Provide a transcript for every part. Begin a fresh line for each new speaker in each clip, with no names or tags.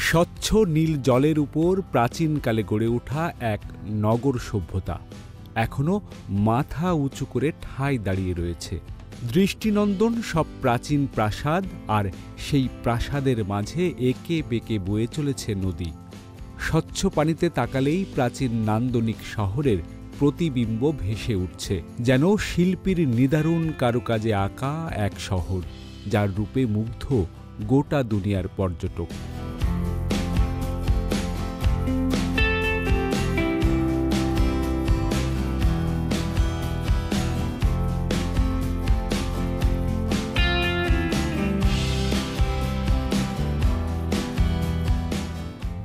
স্বচ্ছ নীল জলের উপর প্রাচীনকালে গড়ে ওঠা এক নগর সভ্যতা এখনও মাথা উঁচু করে ঠাঁই দাঁড়িয়ে রয়েছে। দৃষ্টিনন্দন সব প্রাচীন প্রাসাদ, আর সেই প্রাসাদের মাঝে এঁকে বেঁকে বয়ে চলেছে নদী। স্বচ্ছ পানিতে তাকালেই প্রাচীন নান্দনিক শহরের প্রতিবিম্ব ভেসে উঠছে, যেন শিল্পীর নিদারুণ কারুকাজে আঁকা এক শহর, যার রূপে মুগ্ধ গোটা দুনিয়ার পর্যটক।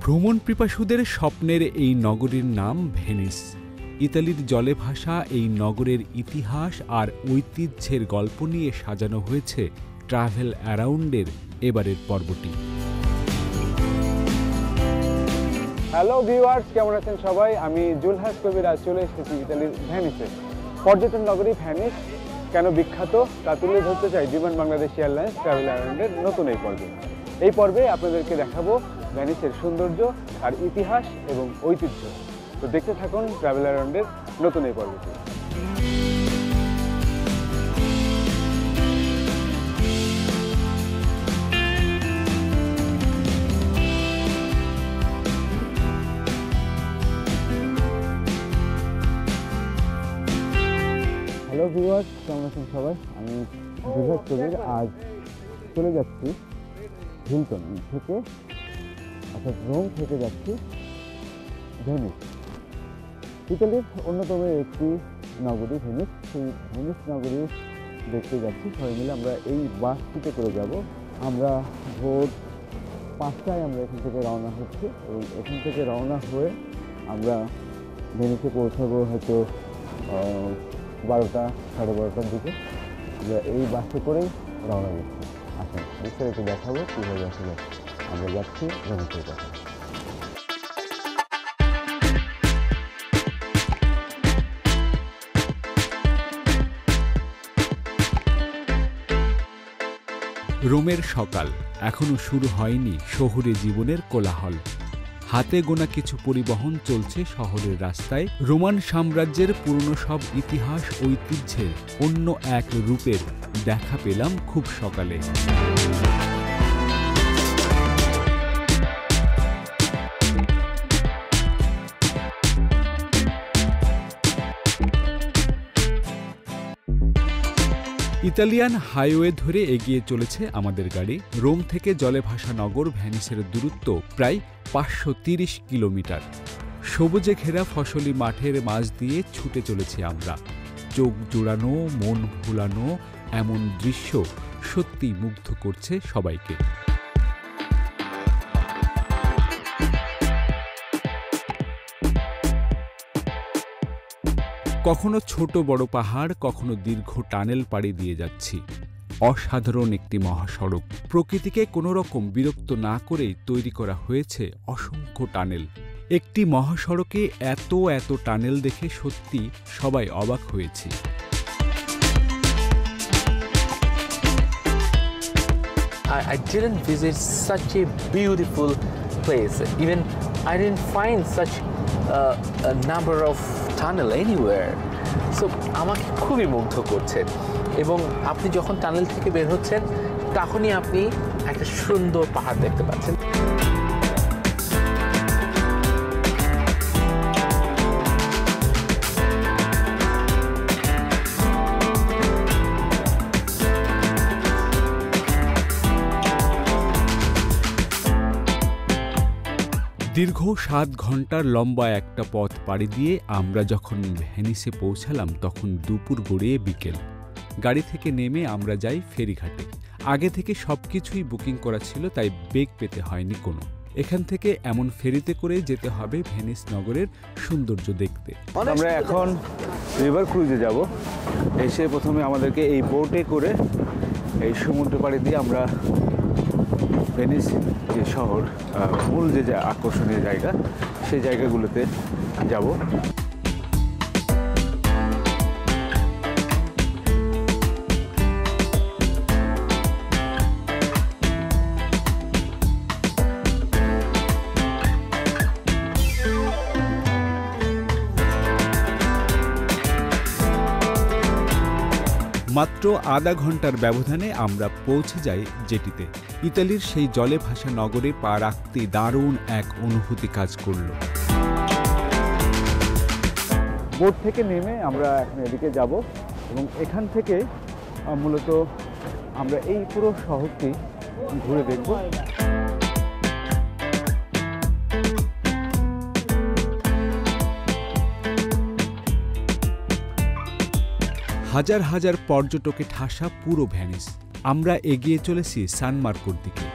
ভ্রমণ পিপাসুদের স্বপ্নের এই নগরীর নাম ভেনিস। ইতালির জলে ভাসা এই নগরের ইতিহাস আর ঐতিহ্যের গল্প নিয়ে সাজানো হয়েছে ট্রাভেল অ্যারাউন্ডের এবারের পর্বটি।
হ্যালো ভিউয়ার্স, কেমন আছেন সবাই? আমি জুলহাস কবির আজ চলে এসেছি ইতালির ভেনিসে। পর্যটন নগরী ভেনিস কেন বিখ্যাত তা তুলে ধরতে চাই বিমান বাংলাদেশ এয়ারলাইন্স ট্রাভেল অ্যারাউন্ডের নতুন এই পর্বে। এই পর্বে আপনাদেরকে দেখাবো ভেনিসের সৌন্দর্য আর ইতিহাস এবং ঐতিহ্য। তো দেখতে থাকুন ট্রাভেল অ্যারাউন্ডের নতুন এই পর্বটি। হ্যালো ভিউয়ার্স, কেমন আছেন সবাই? আমি জুলহাস কবির আজ চলে যাচ্ছি হিলটন থেকে, অর্থাৎ রোম থেকে যাচ্ছি ভেনিস। ইতালির অন্যতম একটি নগরী ভেনিস। সেই ভেনিস নগরী দেখতে যাচ্ছি সবাই মিলে। আমরা এই বাসটিতে করে যাব। আমরা ভোর 5টায় আমরা এখান থেকে রওনা হচ্ছি এবং এখান থেকে রওনা হয়ে আমরা ভেনিসে পৌঁছাবো হয়তো 12টা সাড়ে 12টার দিকে। আমরা এই বাসে করেই রওনা দিচ্ছি। আসুন বিস্তারিত দেখাবো কীভাবে আসলে আমরা যাচ্ছি ভেনিসের কাছে।
রোমের সকাল, এখনো শুরু হয়নি শহুরে জীবনের কোলাহল। হাতে গোনা কিছু পরিবহন চলছে শহরের রাস্তায়। রোমান সাম্রাজ্যের পুরনো সব ইতিহাস ঐতিহ্যের অন্য এক রূপের দেখা পেলাম খুব সকালে। ইতালিয়ান হাইওয়ে ধরে এগিয়ে চলেছে আমাদের গাড়ি। রোম থেকে জলে ভাসা নগর ভেনিসের দূরত্ব প্রায় 530 কিলোমিটার। সবুজে ঘেরা ফসলি মাঠের মাঝ দিয়ে ছুটে চলেছি আমরা। চোখ জোড়ানো, মন ভোলানো এমন দৃশ্য সত্যি মুগ্ধ করছে সবাইকে। কখনো ছোট বড় পাহাড়, কখনো দীর্ঘ টানেল পাড়ি দিয়ে যাচ্ছি। অসাধারণ একটি মহাসড়ক। প্রকৃতিকে কোনো রকম বিরক্ত না করেই তৈরি করা হয়েছে অসংখ্য টানেল। একটি মহাসড়কে এত এত টানেল দেখে সত্যি সবাই অবাক হয়েছি।
I didn't visit such a beautiful place. Even I didn't find such a number of tunnel anywhere. So আমাকে খুবই মুগ্ধ করছে। এবং আপনি যখন টানেল থেকে বের হচ্ছেন তখনই আপনি একটা সুন্দর পাহাড় দেখতে পাচ্ছেন।
দীর্ঘ 7 ঘন্টার লম্বা একটা পথ পাড়ি দিয়ে আমরা যখন ভেনিসে পৌঁছালাম তখন দুপুর গড়িয়ে বিকেল। গাড়ি থেকে নেমে আমরা যাই ফেরিঘাটে। আগে থেকে সবকিছুই বুকিং করা ছিল, তাই বেগ পেতে হয়নি কোনো। এখান থেকে এমন ফেরিতে করে যেতে হবে ভেনিস নগরের সৌন্দর্য দেখতে।
আমরা এখন রিভার ক্রুজে যাব। এসে প্রথমে আমাদেরকে এই বোটে করে এই সমুদ্র পাড়ি দিয়ে আমরা ভেনিস যে শহর, মূল যে আকর্ষণীয় জায়গা, সেই জায়গাগুলোতে যাব।
মাত্র আধা ঘন্টার ব্যবধানে আমরা পৌঁছে যাই জেটিতে। ইতালির সেই জলে ভাসা নগরে পা রাখতেই দারুণ এক অনুভূতি কাজ করল।
বোট থেকে নেমে আমরা এখন এদিকে যাব এবং এখান থেকে মূলত আমরা এই পুরো শহরটি ঘুরে দেখব।
হাজার হাজার পর্যটকে ঠাসা পুরো ভেনিস। আমরা এগিয়ে চলেছি সান মার্কোর দিকে।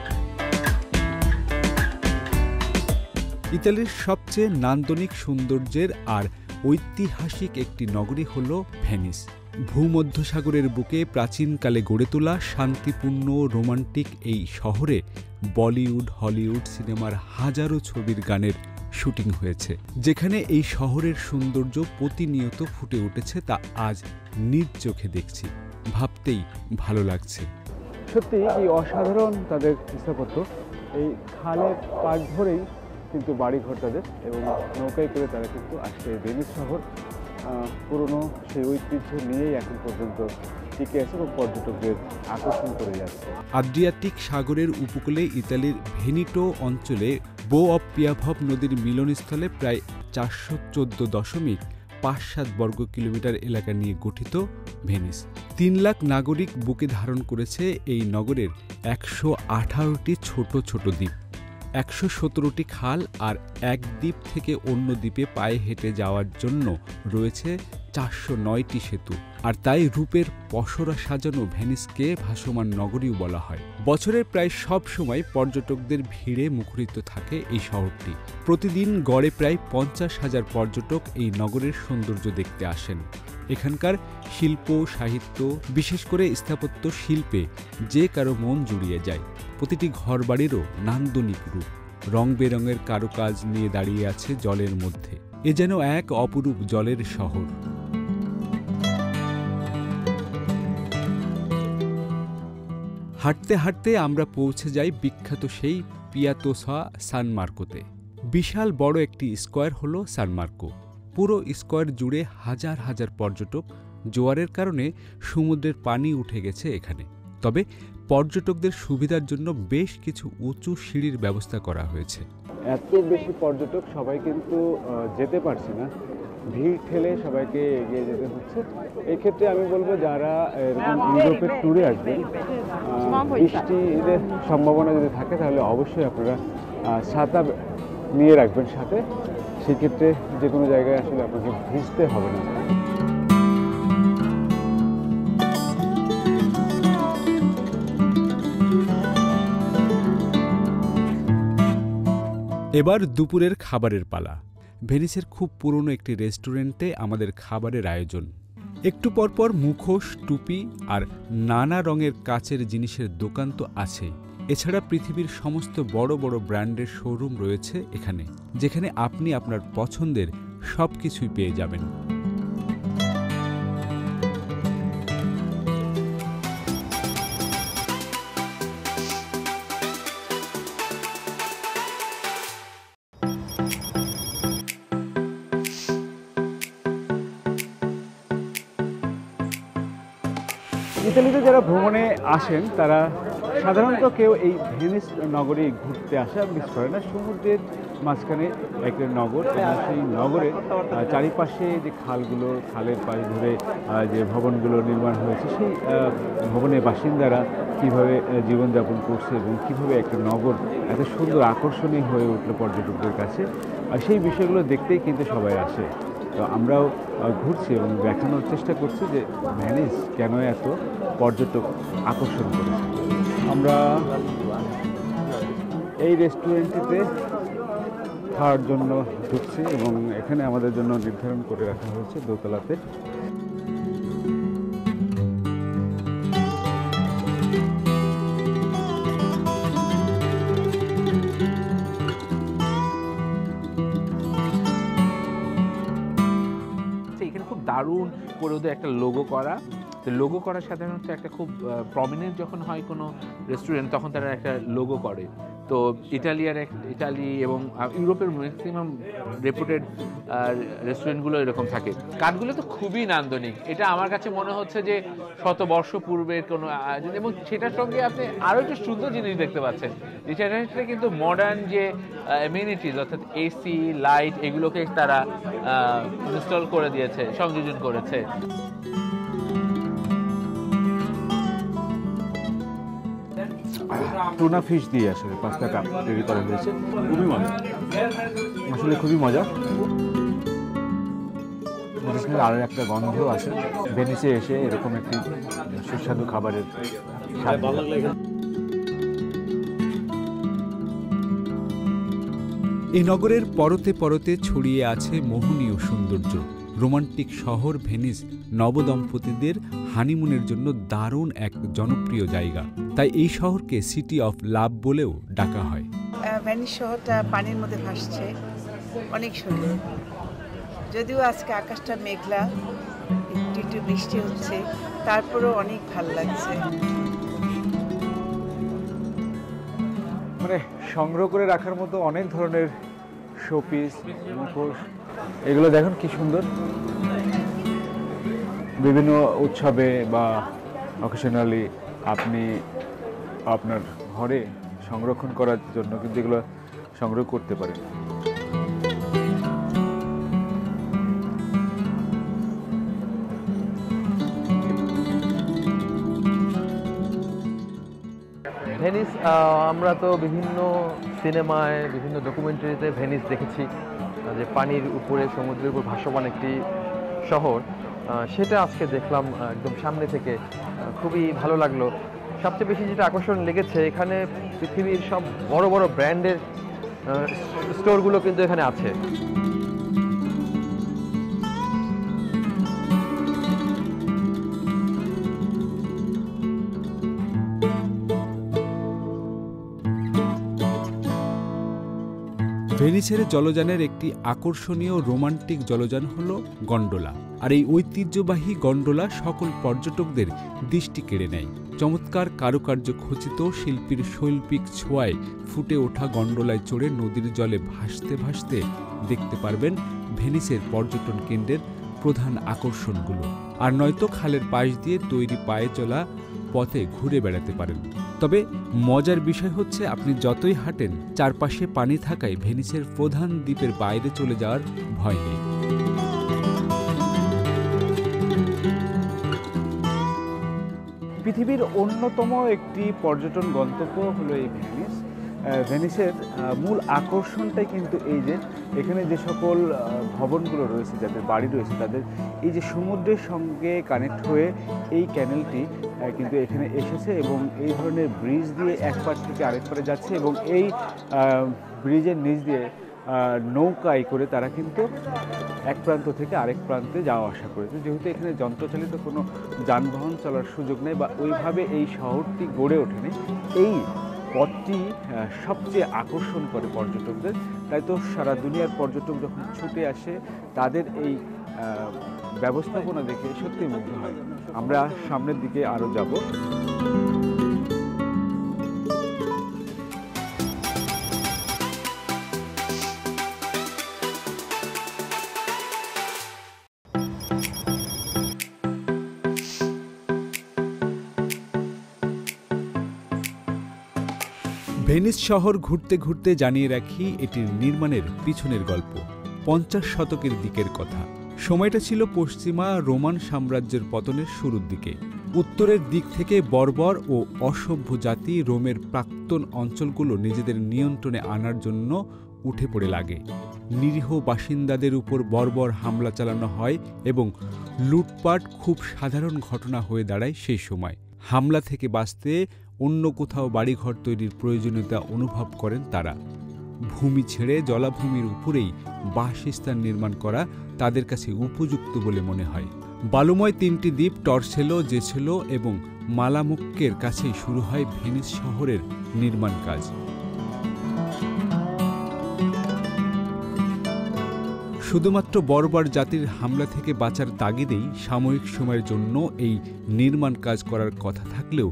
ইতালির সবচেয়ে নান্দনিক সৌন্দর্যের আর ঐতিহাসিক একটি নগরী হল ভেনিস। ভূমধ্যসাগরের বুকে প্রাচীনকালে গড়ে তোলা শান্তিপূর্ণ রোমান্টিক এই শহরে বলিউড, হলিউড সিনেমার হাজারো ছবির গানের শুটিং হয়েছে। যেখানে এই শহরের সৌন্দর্য প্রতিনিয়ত ফুটে উঠেছে তা আজ নিজ চোখে দেখছি, ভাবতেই ভালো লাগছে।
সত্যি এই অসাধারণ তাদের স্থাপত্য। এই খালের পাশ ধরেই কিন্তু বাড়িঘর তাদের, এবং নৌকায় করে তারা কিন্তু আসছে। ভেনিস শহর পুরনো সেই ঐতিহ্য নিয়েই এখন পর্যন্ত টিকে আছে এবং পর্যটকদের আকর্ষণ করে যাচ্ছে।
আদ্রিয়াটিক সাগরের উপকূলে ইতালির ভেনিটো অঞ্চলে বো অফ পিয়াভভ নদীর মিলনস্থলে প্রায় 414.57 বর্গ কিলোমিটার এলাকা নিয়ে গঠিত ভেনিস। 3 লাখ নাগরিক বুকে ধারণ করেছে এই নগরের 118টি ছোট ছোট দ্বীপ, 117টি খাল, আর এক দ্বীপ থেকে অন্য দ্বীপে পায়ে হেঁটে যাওয়ার জন্য রয়েছে 409টি সেতু। আর তাই রূপের পসরা সাজানো ভেনিসকে ভাসমান নগরীও বলা হয়। বছরের প্রায় সব সময় পর্যটকদের ভিড়ে মুখরিত থাকে এই শহরটি। প্রতিদিন গড়ে প্রায় 50,000 পর্যটক এই নগরের সৌন্দর্য দেখতে আসেন। এখানকার শিল্প, সাহিত্য, বিশেষ করে স্থাপত্য শিল্পে যে কারো মন জুড়িয়ে যায়। প্রতিটি ঘরবাড়িরও নান্দনিক রূপ, রং বেরঙের কারুকাজ নিয়ে দাঁড়িয়ে আছে জলের মধ্যে। এ যেন এক অপরূপ জলের শহর। হাঁটতে হাঁটতে আমরা পৌঁছে যাই বিখ্যাত সেই পিয়াতোসা সান মার্কোতে। বিশাল বড় একটি স্কোয়ার হল সান মার্কো। পুরো স্কোয়ার জুড়ে হাজার হাজার পর্যটক। জোয়ারের কারণে সমুদ্রের পানি উঠে গেছে এখানে। তবে পর্যটকদের সুবিধার জন্য বেশ কিছু উঁচু সিঁড়ির ব্যবস্থা করা হয়েছে।
এত বেশি পর্যটক, সবাই কিন্তু যেতে পারছে না, ভিড় ঠেলে সবাইকে এগিয়ে যেতে হচ্ছে। এই ক্ষেত্রে আমি বলবো যারা এরকম ইউরোপের ট্যুরে আসবেন, বৃষ্টির সম্ভাবনা যদি থাকে তাহলে অবশ্যই আপনারা ছাতা নিয়ে রাখবেন সাথে। সেক্ষেত্রে যে কোনো জায়গায় আসলে আপনাকে ভিজতে হবে না।
এবার দুপুরের খাবারের পালা। ভেনিসের খুব পুরনো একটি রেস্টুরেন্টে আমাদের খাবারের আয়োজন। একটু পরপর মুখোশ, টুপি আর নানা রঙের কাচের জিনিসের দোকান তো আছেই। এছাড়া পৃথিবীর সমস্ত বড় বড় ব্র্যান্ডের শোরুম রয়েছে এখানে, যেখানে আপনি আপনার পছন্দের সব কিছুই পেয়ে যাবেন।
ইতালিতে যারা ভ্রমণে আসেন তারা সাধারণত কেউ এই ভেনিস নগরে ঘুরতে আসা মিস করে না। সমুদ্রের মাঝখানে একটা নগর, এবং সেই নগরের চারিপাশে যে খালগুলো, খালের পাশ ধরে যে ভবনগুলো নির্মাণ হয়েছে, সেই ভবনের বাসিন্দারা কীভাবে জীবনযাপন করছে এবং কীভাবে একটা নগর এত সুন্দর আকর্ষণীয় হয়ে উঠলো পর্যটকদের কাছে, সেই বিষয়গুলো দেখতেই কিন্তু সবাই আসে। তো আমরাও ঘুরছি এবং দেখানোর চেষ্টা করছি যে ভেনিস কেন এত পর্যটক আকর্ষণ করেছে। আমরা এই রেস্টুরেন্টটিতে খাওয়ার জন্য ঢুকছি এবং এখানে আমাদের জন্য নির্ধারণ করে রাখা হয়েছে দোতলাতে।
এখানে খুব দারুণ করে ওদের একটা লোগো করা, তো লোগো করা সাধারণত একটা খুব প্রমিনেন্ট যখন হয় কোনো রেস্টুরেন্ট, তখন তারা একটা লোগো করে। তো ইটালি এবং ইউরোপের ম্যাক্সিমাম রেপুটেড রেস্টুরেন্টগুলো এরকম থাকে। কাঠগুলো তো খুবই নান্দনিক, এটা আমার কাছে মনে হচ্ছে যে শতবর্ষ পূর্বের কোনো আয়োজন, এবং সেটার সঙ্গে আপনি আরও একটা সুন্দর জিনিস দেখতে পাচ্ছেন, যেটা কিন্তু মডার্ন যে অ্যামিনিটিস অর্থাৎ এসি, লাইট, এগুলোকে তারা ইনস্টল করে দিয়েছে, সংযোজন করেছে।
টুনা ফিশ দিয়ে আসলে পাস্তাটা তৈরি করা হয়েছে, খুবই মজা, আসলে খুবই মজা। আরও একটা গন্ধ আছে, ভেনিসে এসে এরকম একটি সুস্বাদু খাবারের স্বাদ।
এই নগরের পরতে পরতে ছড়িয়ে আছে মোহনীয় সৌন্দর্য। রোমান্টিক শহর ভেনিস নবদম্পতিদের হানিমুনের জন্য দারুণ এক জনপ্রিয় জায়গা, তাই এই শহরকে সিটি অফ লাভ বলেও ডাকা হয়।
ভেনিস শহরটা পানির মধ্যে ভাসছে, অনেক সুন্দর। যদিও আজকে আকাশটা মেঘলা, একটু একটু বৃষ্টি হচ্ছে, তারপরেও অনেক ভালো লাগছে।
মানে সংগ্রহ করে রাখার মতো অনেক ধরনের শোপিস, মুখোশ, এগুলো দেখুন কি সুন্দর। বিভিন্ন উৎসবে বা অকেশনালি আপনি আপনার ঘরে সংরক্ষণ করার জন্য কিন্তু এগুলো সংগ্রহ করতে পারেন।
ভেনিস, আমরা তো বিভিন্ন সিনেমায়, বিভিন্ন ডকুমেন্টারিতে ভেনিস দেখেছি যে পানির উপরে, সমুদ্রের উপর ভাসমান একটি শহর। সেটা আজকে দেখলাম একদম সামনে থেকে, খুবই ভালো লাগলো। সবচেয়ে বেশি যেটা আকর্ষণ লেগেছে, এখানে পৃথিবীর সব বড় বড় ব্র্যান্ডের স্টোরগুলো কিন্তু এখানে আছে।
ভেনিসের জলযানের একটি আকর্ষণীয় রোমান্টিক জলযান হল গন্ডোলা, আর এই ঐতিহ্যবাহী গন্ডোলা সকল পর্যটকদের দৃষ্টি কেড়ে নেয়। চমৎকার কারুকার্য খচিত শিল্পীর শৈল্পিক ছোঁয়ায় ফুটে ওঠা গন্ডোলায় চড়ে নদীর জলে ভাসতে ভাসতে দেখতে পারবেন ভেনিসের পর্যটন কেন্দ্রের প্রধান আকর্ষণগুলো, আর নয়তো খালের পাশ দিয়ে তৈরি পায়ে চলা পথে ঘুরে বেড়াতে পারেন। তবে মজার বিষয় হচ্ছে, আপনি যতই হাঁটেন চারপাশে পানি থাকায় ভেনিসের প্রধান দ্বীপের বাইরে চলে যাওয়ার ভয় নেই।
পৃথিবীর অন্যতম একটি পর্যটন গন্তব্য হলো এই ভেনিস। ভেনিসের মূল আকর্ষণটাই কিন্তু এই যে এখানে যে সকল ভবনগুলো রয়েছে, যাদের বাড়ি রয়েছে, তাদের এই যে সমুদ্রের সঙ্গে কানেক্ট হয়ে এই ক্যানেলটি কিন্তু এখানে এসেছে, এবং এই ধরনের ব্রিজ দিয়ে এক পার থেকে আরেক পারে যাচ্ছে, এবং এই ব্রিজের নিচ দিয়ে নৌকায় করে তারা কিন্তু এক প্রান্ত থেকে আরেক প্রান্তে যাওয়া আসা করেছে। যেহেতু এখানে যন্ত্রচালিত কোনো যানবাহন চলার সুযোগ নেই বা ওইভাবে এই শহরটি গড়ে ওঠেনি, এই পথটি সবচেয়ে আকর্ষণ করে পর্যটকদের। তাই তো সারা দুনিয়ার পর্যটক যখন ছুটে আসে, তাদের এই ব্যবস্থাপনা দেখে সত্যি মুগ্ধ হয়। আমরা সামনের দিকে আরও যাব।
ভেনিস শহর ঘুরতে ঘুরতে জানিয়ে রাখি এটির নির্মাণের পিছনের গল্প। 50 শতকের দিকের কথা। সময়টা ছিল পশ্চিমা রোমান সাম্রাজ্যের পতনের শুরুর দিকে। উত্তরের দিক থেকে বর্বর ও অসভ্য জাতি রোমের প্রাক্তন অঞ্চলগুলো নিজেদের নিয়ন্ত্রণে আনার জন্য উঠে পড়ে লাগে। নিরীহ বাসিন্দাদের উপর বর্বর হামলা চালানো হয় এবং লুটপাট খুব সাধারণ ঘটনা হয়ে দাঁড়ায় সেই সময়। হামলা থেকে বাঁচতে অন্য কোথাও বাড়িঘর তৈরির প্রয়োজনীয়তা অনুভব করেন তারা। ভূমি ছেড়ে জলাভূমির উপরেই বাসস্থান নির্মাণ করা তাদের কাছে উপযুক্ত বলে মনে হয়। বালুময় 3টি দ্বীপ টর্সেলো, জেসেলো এবং মালামুক্কের কাছেই শুরু হয় ভেনিস শহরের নির্মাণ কাজ। শুধুমাত্র বর্বর জাতির হামলা থেকে বাঁচার তাগিদেই সাময়িক সময়ের জন্য এই নির্মাণ কাজ করার কথা থাকলেও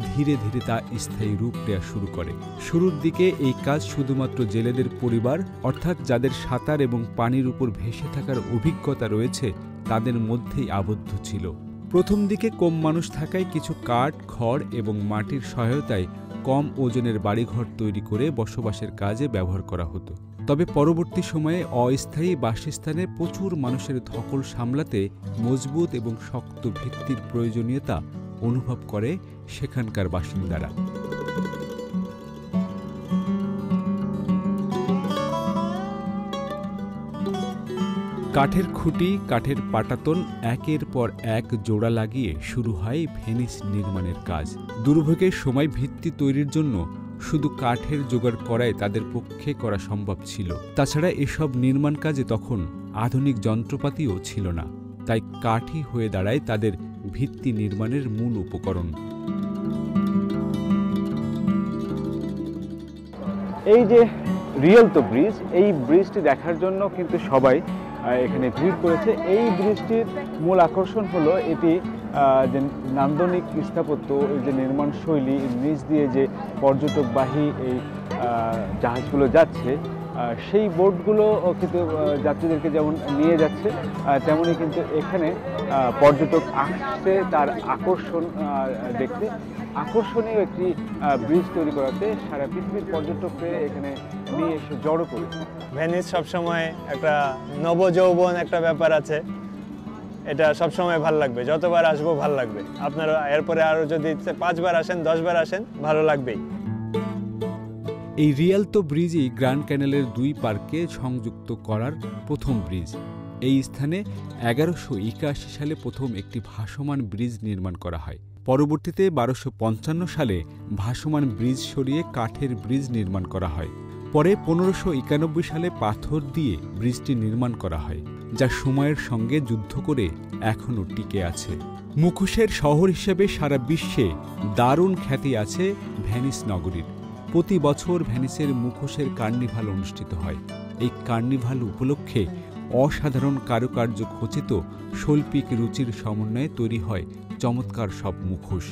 ধীরে ধীরে তা স্থায়ী রূপ নেওয়া শুরু করে। শুরুর দিকে এই কাজ শুধুমাত্র জেলেদের পরিবার, অর্থাৎ যাদের সাঁতার এবং পানির উপর ভেসে থাকার অভিজ্ঞতা রয়েছে তাদের মধ্যেই আবদ্ধ ছিল। প্রথম দিকে কম মানুষ থাকায় কিছু কাঠ, খড় এবং মাটির সহায়তায় কম ওজনের বাড়িঘর তৈরি করে বসবাসের কাজে ব্যবহার করা হতো। তবে পরবর্তী সময়ে অস্থায়ী বাসস্থানে প্রচুর মানুষের ধকল সামলাতে মজবুত এবং শক্ত ভিত্তির প্রয়োজনীয়তা অনুভব করে সেখানকার বাসিন্দারা। কাঠের খুঁটি, কাঠের পাটাতন একের পর এক জোড়া লাগিয়ে শুরু হয় ভেনিস নির্মাণের কাজ। দুর্ভোগের সময় ভিত্তি তৈরির জন্য শুধু কাঠের জোগাড় করাই তাদের পক্ষে করা সম্ভব ছিল। তাছাড়া এসব নির্মাণ কাজে তখন আধুনিক যন্ত্রপাতিও ছিল না, তাই কাঠই হয়ে দাঁড়ায় তাদের ভিত্তি নির্মাণের মূল উপকরণ।
এই যে রিয়েলতো ব্রিজ, এই ব্রিজটি দেখার জন্য কিন্তু সবাই এখানে ভিড় করেছে। এই ব্রিজটির মূল আকর্ষণ হলো এটি যে নান্দনিক স্থাপত্য, এই যে নির্মাণ শৈলী, নিচ দিয়ে যে পর্যটকবাহী এই জাহাজগুলো যাচ্ছে, সেই বোটগুলো কিন্তু যাত্রীদেরকে যেমন নিয়ে যাচ্ছে, তেমনই কিন্তু এখানে পর্যটক আসছে তার আকর্ষণ দেখতে। আকর্ষণীয় একটি ব্রিজ তৈরি করাতে সারা পৃথিবীর পর্যটককে এখানে নিয়ে এসে জড়ো করে।
ভেনিস সবসময় একটা নবযৌবন একটা ব্যাপার আছে, এটা সবসময় ভালো লাগবে, যতবার আসবো ভালো লাগবে। আপনারা এরপরে আরও যদি 5 বার আসেন, 10 বার আসেন, ভালো লাগবেই।
এই রিয়ালতো ব্রিজই গ্র্যান্ড ক্যানেলের 2 পার্কে সংযুক্ত করার প্রথম ব্রিজ। এই স্থানে 1181 সালে প্রথম একটি ভাসমান ব্রিজ নির্মাণ করা হয়। পরবর্তীতে 1255 সালে ভাসমান ব্রিজ সরিয়ে কাঠের ব্রিজ নির্মাণ করা হয়। পরে 1591 সালে পাথর দিয়ে ব্রিজটি নির্মাণ করা হয়, যা সময়ের সঙ্গে যুদ্ধ করে এখনও টিকে আছে। মুখোশের শহর হিসেবে সারা বিশ্বে দারুণ খ্যাতি আছে ভেনিস নগরীর। প্রতি বছর ভেনিসের মুখোশের কার্নিভাল অনুষ্ঠিত হয়। এই কার্নিভাল উপলক্ষে অসাধারণ কারুকার্য খচিত শৈল্পিক রুচির সমন্বয়ে তৈরি হয় চমৎকার সব মুখোশ।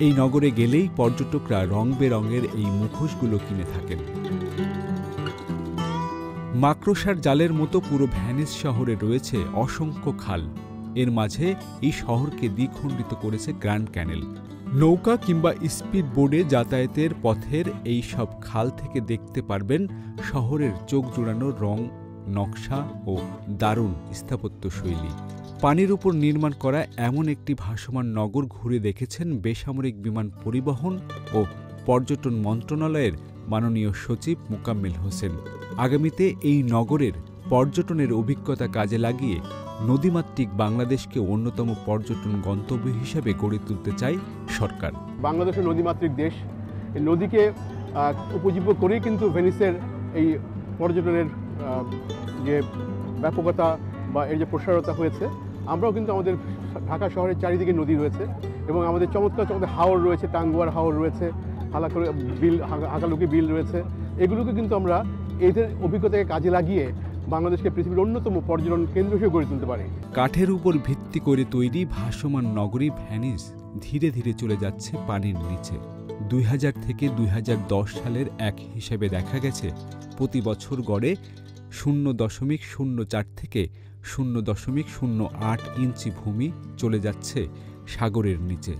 এই নগরে গেলেই পর্যটকরা রং বেরঙের এই মুখোশগুলো কিনে থাকেন। মাকড়সার জালের মতো পুরো ভেনিস শহরে রয়েছে অসংখ্য খাল। এর মাঝে এই শহরকে দ্বিখণ্ডিত করেছে গ্র্যান্ড ক্যানেল। নৌকা কিংবা স্পিড বোর্ডে যাতায়াতের পথের এই সব খাল থেকে দেখতে পারবেন শহরের চোখ জুড়ানো রং, নকশা ও দারুণ স্থাপত্য শৈলী। পানির উপর নির্মাণ করা এমন একটি ভাসমান নগর ঘুরে দেখেছেন বেসামরিক বিমান পরিবহন ও পর্যটন মন্ত্রণালয়ের মাননীয় সচিব মোকাম্মেল হোসেন। আগামীতে এই নগরের পর্যটনের অভিজ্ঞতা কাজে লাগিয়ে নদীমাতৃক বাংলাদেশকে অন্যতম পর্যটন গন্তব্য হিসেবে গড়ে তুলতে চায় সরকার।
বাংলাদেশের নদীমাতৃক দেশ, এই নদীকে উপজীব্য করেই কিন্তু ভেনিসের এই পর্যটনের যে ব্যাপকতা বা এর যে প্রসারতা হয়েছে। আমরাও কিন্তু আমাদের ঢাকা শহরের চারিদিকে নদী রয়েছে এবং আমাদের চমৎকার চমৎকার হাওর রয়েছে, টাঙ্গুয়ার হাওর রয়েছে, হাকালুকি বিল রয়েছে। এগুলোকে কিন্তু আমরা এদের অভিজ্ঞতাকে কাজে লাগিয়ে বাংলাদেশকে পৃথিবীর অন্যতম পর্যটন কেন্দ্র হিসেবে গড়ে তুলতে পারে।
কাঠের উপর ভিত্তি করে তৈরি ভাসমান নগরী ভেনিস ধীরে ধীরে চলে যাচ্ছে পানির নিচে। 2000 থেকে 2010 সালের এক হিসেবে দেখা গেছে প্রতি বছর গড়ে 0.04 থেকে 0.08 ইঞ্চি ভূমি চলে যাচ্ছে সাগরের নিচে।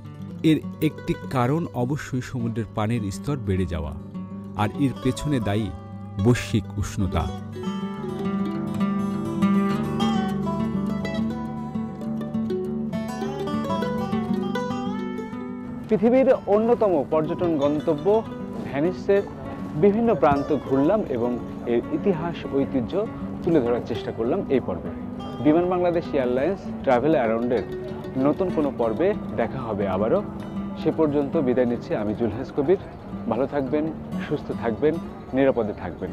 এর একটি কারণ অবশ্যই সমুদ্রের পানির স্তর বেড়ে যাওয়া, আর এর পেছনে দায়ী বৈশ্বিক উষ্ণতা।
পৃথিবীর অন্যতম পর্যটন গন্তব্য ভেনিসের বিভিন্ন প্রান্ত ঘুরলাম এবং এর ইতিহাস ঐতিহ্য তুলে ধরার চেষ্টা করলাম এই পর্বে। বিমান বাংলাদেশ এয়ারলাইন্স ট্রাভেল অ্যারাউন্ডের নতুন কোনো পর্বে দেখা হবে আবারও। সে পর্যন্ত বিদায় নিচ্ছি আমি জুলহাস কবির। ভালো থাকবেন, সুস্থ থাকবেন, নিরাপদে থাকবেন।